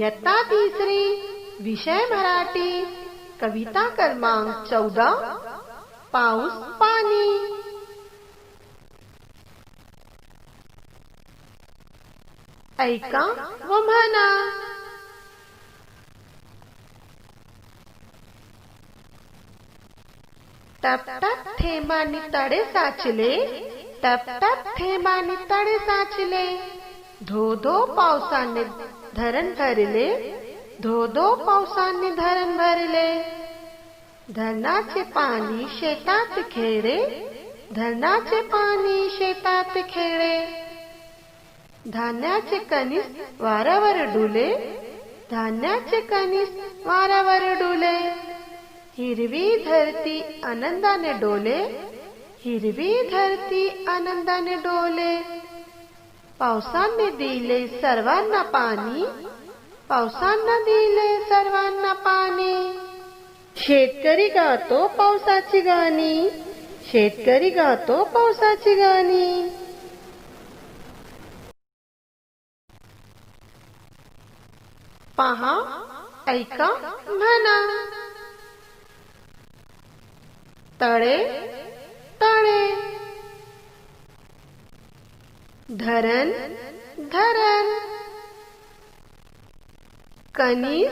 इयत्ता तिसरी, विषय मराठी, कविता क्रमांक 14, पाऊस पाणी. ऐका व म्हणा. टप टप थेंबांनी तडे साचले, टप टप थेंबांनी तडे साचले. धो धो पावसाने धरण भरले, धो धो पावसाने धरण भरले. धरणाचे पाणी शेतात खेळे, धरणाचे पाणी शेतात खेळे. धान्याचे कणीस वाऱ्यावर डुले, धान्याचे कणीस वाऱ्यावर डुले. हिरवी धरती आनंदाने डोले, हिरवी धरती आनंदाने डोले. पावसाने दिले सर्वांना पाणी, पावसाने दिले सर्वांना पाणी. शेतकरी गातो पावसाची गाणी, शेतकरी गातो पावसाची गाणी. पहा, ऐका, म्हणा. तळे तळे, धरण धरण, कणीस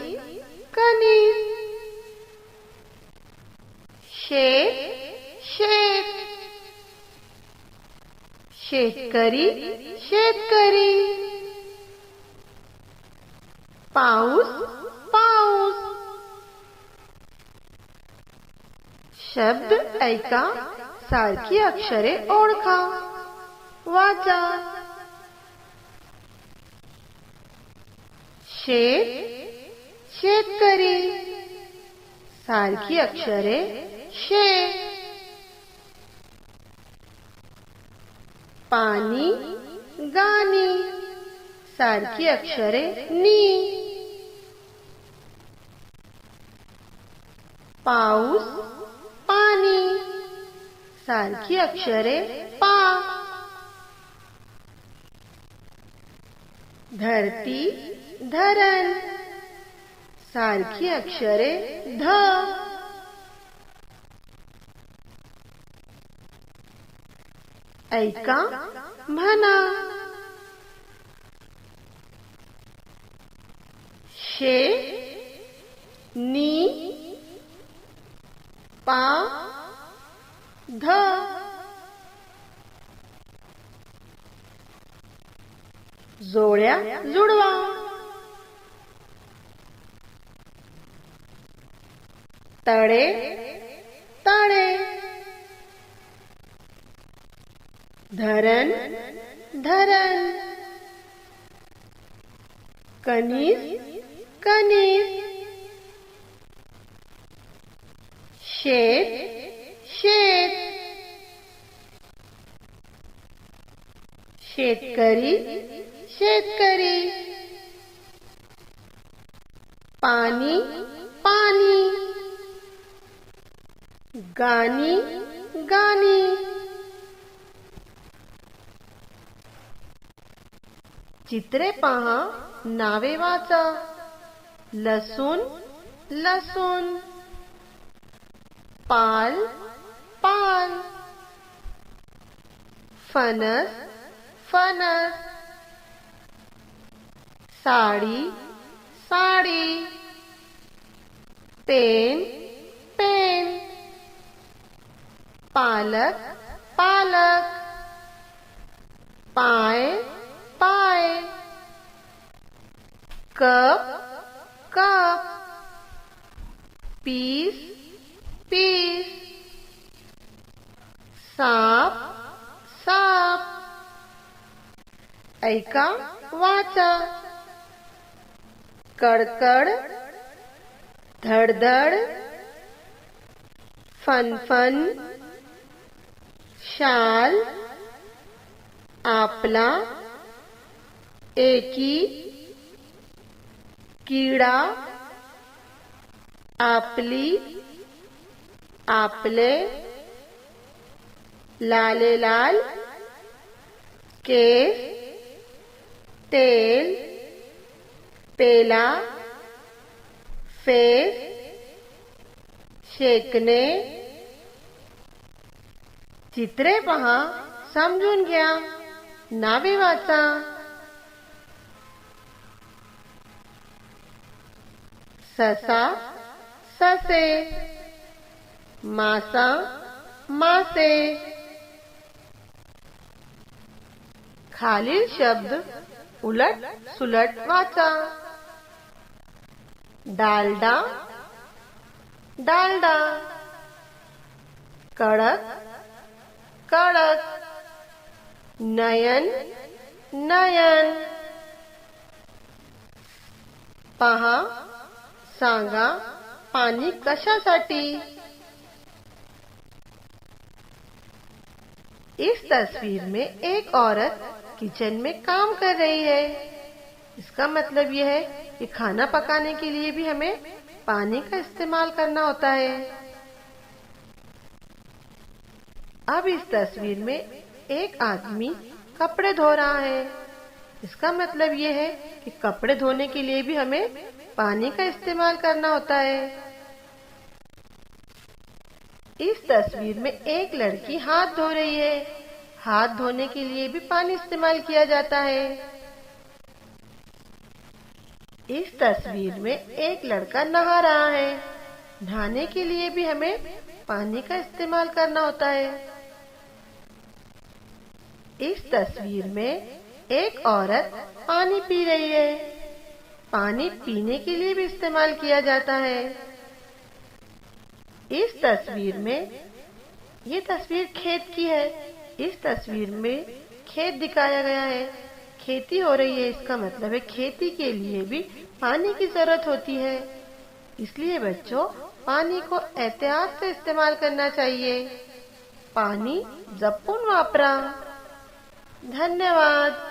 कणीस. शेत शेत, शेतकरी शेतकरी. पाऊस पाऊस. शब्द ऐका, सारखी अक्षरे ओळखा, वाचा. शेत शेतकरी, सारखी अक्षरे शे. पाणी गाणी, सारखी अक्षरे नी. पाऊस पाणी, सारखी अक्षरे पा. धरती धरण, सारखी अक्षरे ध. ऐका, म्हणा. शे नी पा ध. जोड्या जुडवा. तळे तळे, धरण धरण, कणीस कणीस. शेत शेत, शेतकरी शेतकरी. पाणी पाणी, गाणी गाणी. चित्रे पहा, नावे वाचा. लसूण लसूण, पाल पाल. फणस फणस, साडी साडी. पेन पेन, पालक पालक. पाय पाय, कप कप. पीस पीस, साप साप. ऐका, वाचा. कडकड धडधड, फनफन. शाल आपला, एकी. कीडा आपली आपले. लाले लाल, केस तेल. पेला, फेस, शेकणे. चित्रे पहा, समजून घ्या, नावे वाचा. ससा, ससे. मासा, मासे. खालील शब्द उलट सुलट वाचा. डालडा, डालडा. कडक, कडक. नयन, नयन. पहा, सांगा, पाणी कशासाठी. इस तस्वीर में एक औरत किचन में काम कर रही है. इसका मतलब यह है कि खाना पकाने के लिए भी हमें पानी का इस्तेमाल करना होता है. अब इस तस्वीर में एक आदमी कपड़े धो रहा है. इसका मतलब यह है कि कपड़े धोने के लिए भी हमें पानी का इस्तेमाल करना होता है. इस तस्वीर में एक लड़की हाथ धो रही है. हाथ धोने के लिए भी पानी इस्तेमाल किया जाता है. इस तस्वीर में एक लड़का नहा रहा है. नहाने के लिए भी हमें पानी का इस्तेमाल करना होता है. इस तस्वीर में एक औरत पानी पी रही है. पानी पीने के लिए भी इस्तेमाल किया जाता है. इस तस्वीर में, ये तस्वीर खेत की है. इस तस्वीर में खेत दिखाया गया है. खेती हो रही है. इसका मतलब है खेती के लिए भी पानी की जरूरत होती है. इसलिए बच्चों, पानी को एहतियात से इस्तेमाल करना चाहिए. पानी जपून वापरा. धन्यवाद.